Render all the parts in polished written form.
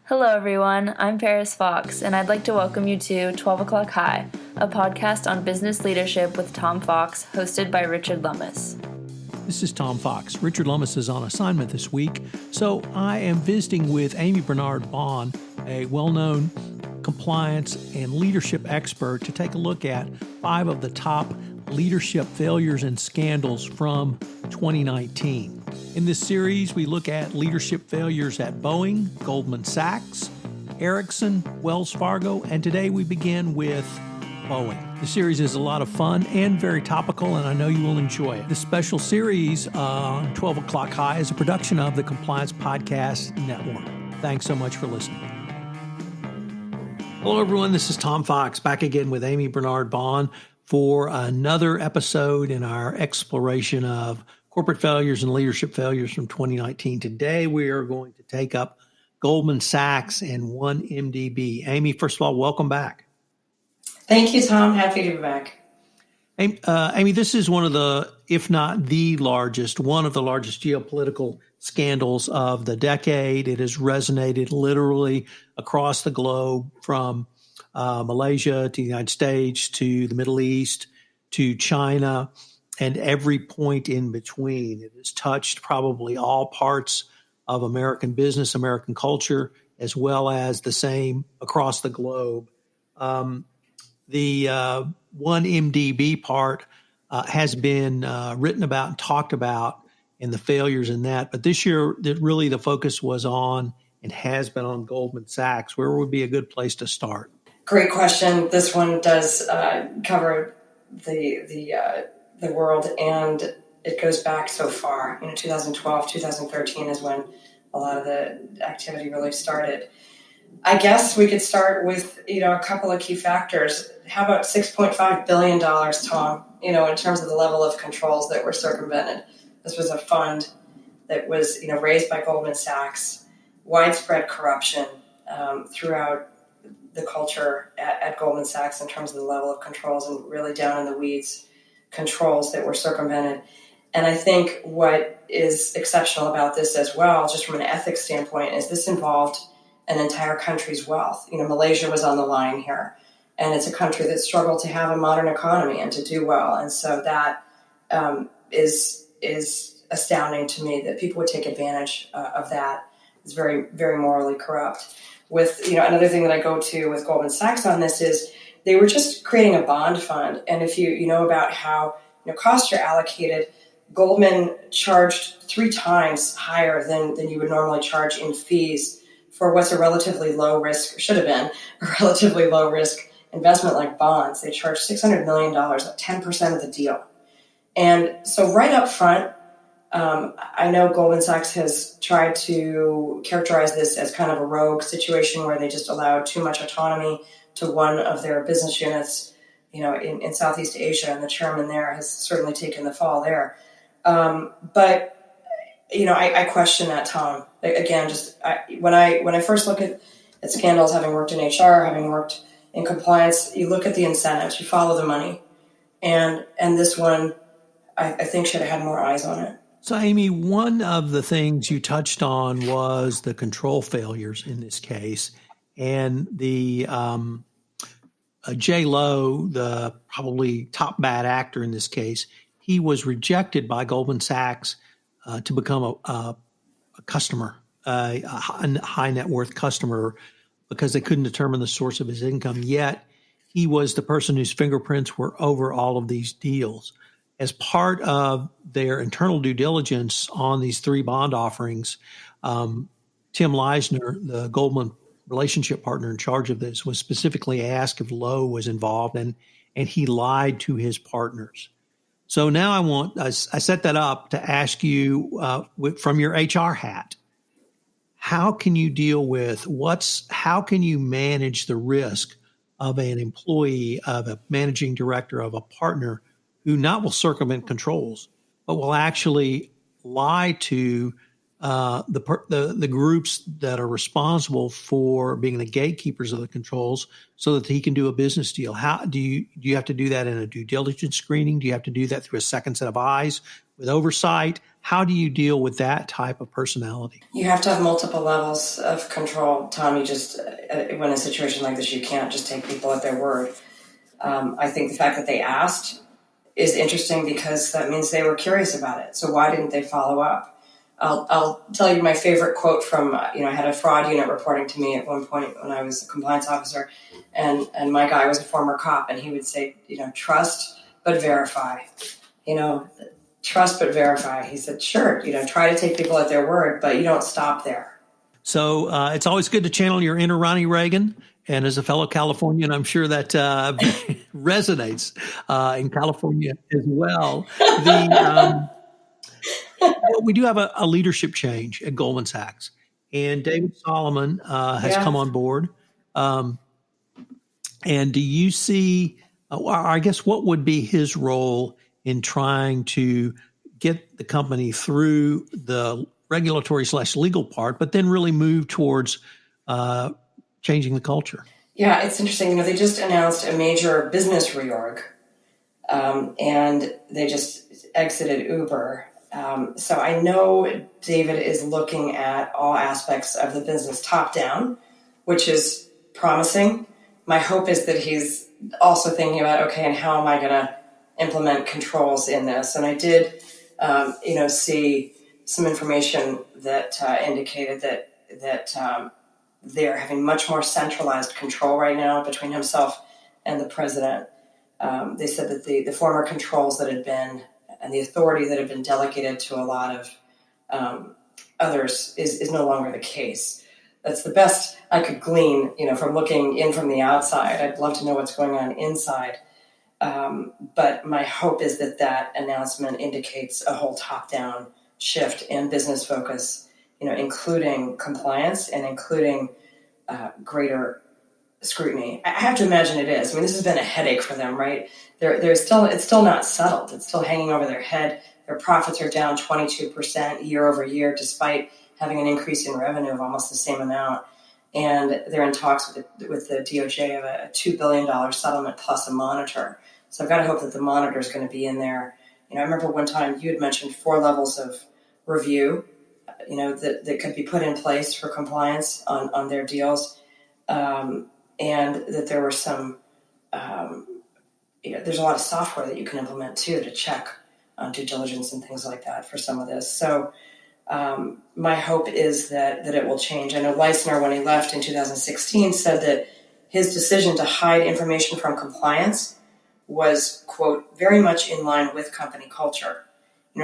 Hello, everyone. I'm Paris Fox, and I'd like to welcome you to 12 O'Clock High, a podcast on business leadership with Tom Fox, hosted by Richard Lummis. This is Tom Fox. Richard Lummis is on assignment this week, so I am visiting with Amii Bernard-Bahn, a well-known compliance and leadership expert, to take a look at 5 of the top leadership failures and scandals from 2019. In this series, we look at leadership failures at Boeing, Goldman Sachs, Ericsson, Wells Fargo, and today we begin with Boeing. The series is a lot of fun and very topical, and I know you will enjoy it. This special series on 12 O'Clock High is a production of the Compliance Podcast Network. Thanks so much for listening. Hello, everyone. This is Tom Fox, back again with Amii Bernard-Bahn for another episode in our exploration of corporate failures and leadership failures from 2019. Today, we are going to take up Goldman Sachs and 1MDB. Amii, first of all, welcome back. Thank you, Tom. Happy to be back. Amii, this is one of the, if not the largest, one of the largest geopolitical scandals of the decade. It has resonated literally across the globe, from Malaysia to the United States to the Middle East to China and every point in between. It has touched probably all parts of American business, American culture, as well as the same across the globe. The 1MDB part has been written about and talked about in the failures in that. But this year, really the focus was on and has been on Goldman Sachs. Where would be a good place to start? Great question. This one does cover the world, and it goes back so far. 2012, 2013 is when a lot of the activity really started. I guess we could start with, a couple of key factors. How about $6.5 billion, Tom, in terms of the level of controls that were circumvented? This was a fund that was, raised by Goldman Sachs, widespread corruption throughout the culture at Goldman Sachs in terms of the level of controls, and really down in the weeds controls that were circumvented. And I think what is exceptional about this as well, just from an ethics standpoint, is this involved an entire country's wealth. Malaysia was on the line here, and it's a country that struggled to have a modern economy and to do well. And so that is astounding to me, that people would take advantage of that. It's very, very morally corrupt. With, another thing that I go to with Goldman Sachs on this is they were just creating a bond fund. And if you know about how costs are allocated, Goldman charged 3 times higher than you would normally charge in fees for what's a relatively low risk, or should have been a relatively low risk investment like bonds. They charged $600 million, like 10% of the deal. And so right up front, I know Goldman Sachs has tried to characterize this as kind of a rogue situation where they just allowed too much autonomy to one of their business units, in Southeast Asia, and the chairman there has certainly taken the fall there. But I question that, Tom. Again, when I first look at scandals, having worked in HR, having worked in compliance, you look at the incentives, you follow the money, and this one, I think, should have had more eyes on it. So, Amii, one of the things you touched on was the control failures in this case, and the J. Lo, the probably top bad actor in this case, he was rejected by Goldman Sachs to become a customer, a high net worth customer, because they couldn't determine the source of his income. Yet he was the person whose fingerprints were over all of these deals. As part of their internal due diligence on these 3 bond offerings, Tim Leisner, the Goldman relationship partner in charge of this, was specifically asked if Lowe was involved, and he lied to his partners. So now I set that up to ask you from your HR hat, how can you deal with how can you manage the risk of an employee, of a managing director, of a partner who not will circumvent controls, but will actually lie to the groups that are responsible for being the gatekeepers of the controls, so that he can do a business deal? How do you have to do that in a due diligence screening? Do you have to do that through a second set of eyes? with oversight? How do you deal with that type of personality? You have to have multiple levels of control, Tom. You just, when in a situation like this, you can't just take people at their word. I think the fact that they asked is interesting because that means they were curious about it. So why didn't they follow up? I'll tell you my favorite quote from, I had a fraud unit reporting to me at one point when I was a compliance officer, and my guy was a former cop, and he would say, trust but verify. Trust but verify. He said, sure, try to take people at their word, but you don't stop there. So it's always good to channel your inner Ronnie Reagan. And as a fellow Californian, I'm sure that resonates in California as well. We do have a leadership change at Goldman Sachs. And David Solomon has come on board. And do you see, I guess, what would be his role in trying to get the company through the regulatory/legal part, but then really move towards changing the culture? Yeah, it's interesting. They just announced a major business reorg, and they just exited Uber. So I know David is looking at all aspects of the business top down, which is promising. My hope is that he's also thinking about, okay, and how am I going to implement controls in this? And I did, see some information that indicated that they're having much more centralized control right now between himself and the president. They said that the former controls that had been and the authority that had been delegated to a lot of others is no longer the case. That's the best I could glean, from looking in from the outside. I'd love to know what's going on inside. But my hope is that announcement indicates a whole top-down shift in business focus, including compliance and including greater scrutiny. I have to imagine it is. I mean, this has been a headache for them, right? It's still not settled. It's still hanging over their head. Their profits are down 22% year over year, despite having an increase in revenue of almost the same amount. And they're in talks with the DOJ of a $2 billion settlement plus a monitor. So I've got to hope that the monitor is going to be in there. I remember one time you had mentioned 4 levels of review, that could be put in place for compliance on their deals. And that there were some, there's a lot of software that you can implement too to check on due diligence and things like that for some of this. So my hope is that it will change. I know Leisner, when he left in 2016, said that his decision to hide information from compliance was, quote, very much in line with company culture.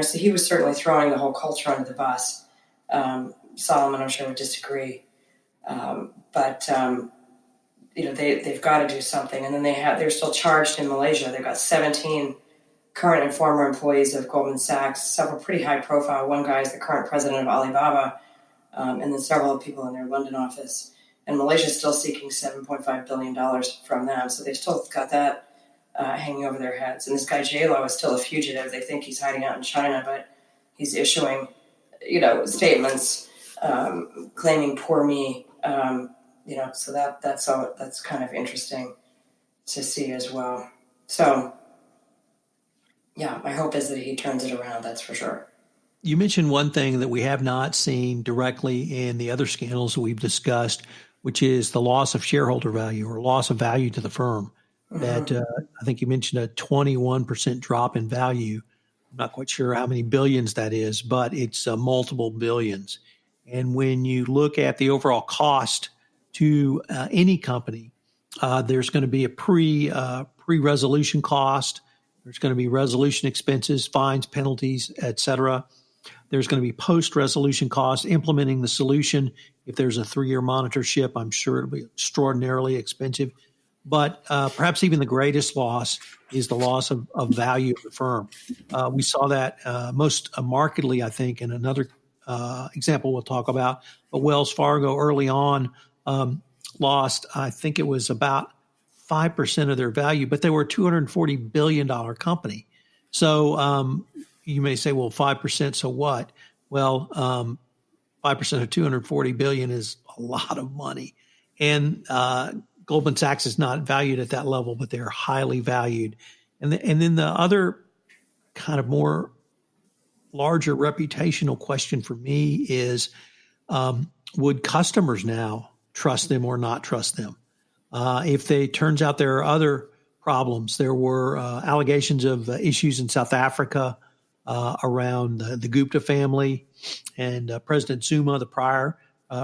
So he was certainly throwing the whole culture under the bus. Solomon, I'm sure, would disagree. But they've got to do something. And then they're still charged in Malaysia. They've got 17 current and former employees of Goldman Sachs, several pretty high profile. One guy is the current president of Alibaba, and then several people in their London office. And Malaysia is still seeking $7.5 billion from them. So they've still got that hanging over their heads. And this guy J-Lo is still a fugitive. They think he's hiding out in China, but he's issuing, statements claiming poor me. So that's kind of interesting to see as well. So, yeah, my hope is that he turns it around. That's for sure. You mentioned one thing that we have not seen directly in the other scandals that we've discussed, which is the loss of shareholder value or loss of value to the firm. That I think you mentioned a 21% drop in value. I'm not quite sure how many billions that is, but it's multiple billions. And when you look at the overall cost to any company, there's going to be a pre-resolution cost. There's going to be resolution expenses, fines, penalties, et cetera. There's going to be post-resolution costs, implementing the solution. If there's a 3-year monitorship, I'm sure it'll be extraordinarily expensive. But perhaps even the greatest loss is the loss of value of the firm. We saw that most markedly, I think, in another example we'll talk about. But Wells Fargo early on lost, I think it was about 5% of their value, but they were a $240 billion company. So you may say, well, 5%, so what? Well, 5% of $240 billion is a lot of money. And Goldman Sachs is not valued at that level, but they're highly valued. And then the other kind of more larger reputational question for me is, would customers now trust them or not trust them? If they turns out there are other problems, there were allegations of issues in South Africa around the Gupta family and President Zuma, the prior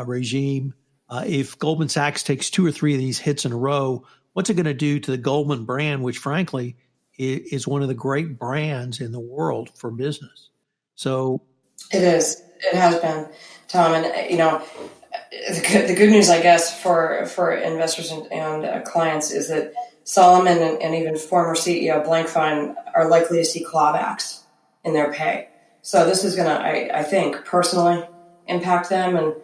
regime. If Goldman Sachs takes 2 or 3 of these hits in a row, what's it going to do to the Goldman brand, which frankly is one of the great brands in the world for business? So it is. It has been, Tom, and the good news, I guess, for investors and clients is that Solomon and even former CEO Blankfein are likely to see clawbacks in their pay. So this is going to, I think, personally impact them. And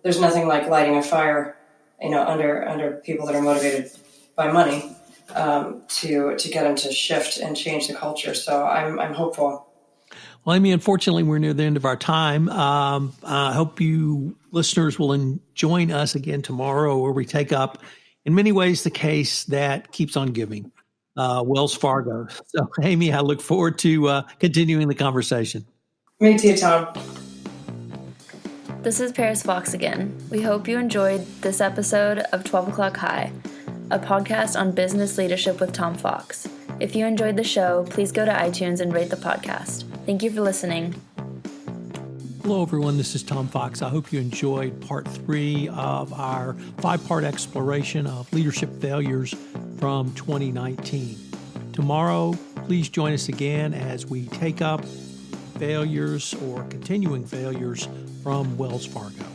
there's nothing like lighting a fire, under people that are motivated by money to get them to shift and change the culture. So I'm hopeful. Well, Amii, unfortunately, we're near the end of our time. I hope you listeners will join us again tomorrow, where we take up, in many ways, the case that keeps on giving, Wells Fargo. So, Amii, I look forward to continuing the conversation. Me too, Tom. This is Paris Fox again. We hope you enjoyed this episode of 12 O'Clock High, a podcast on business leadership with Tom Fox. If you enjoyed the show, please go to iTunes and rate the podcast. Thank you for listening. Hello, everyone. This is Tom Fox. I hope you enjoyed part 3 of our 5-part exploration of leadership failures from 2019. Tomorrow, please join us again as we take up failures or continuing failures from Wells Fargo.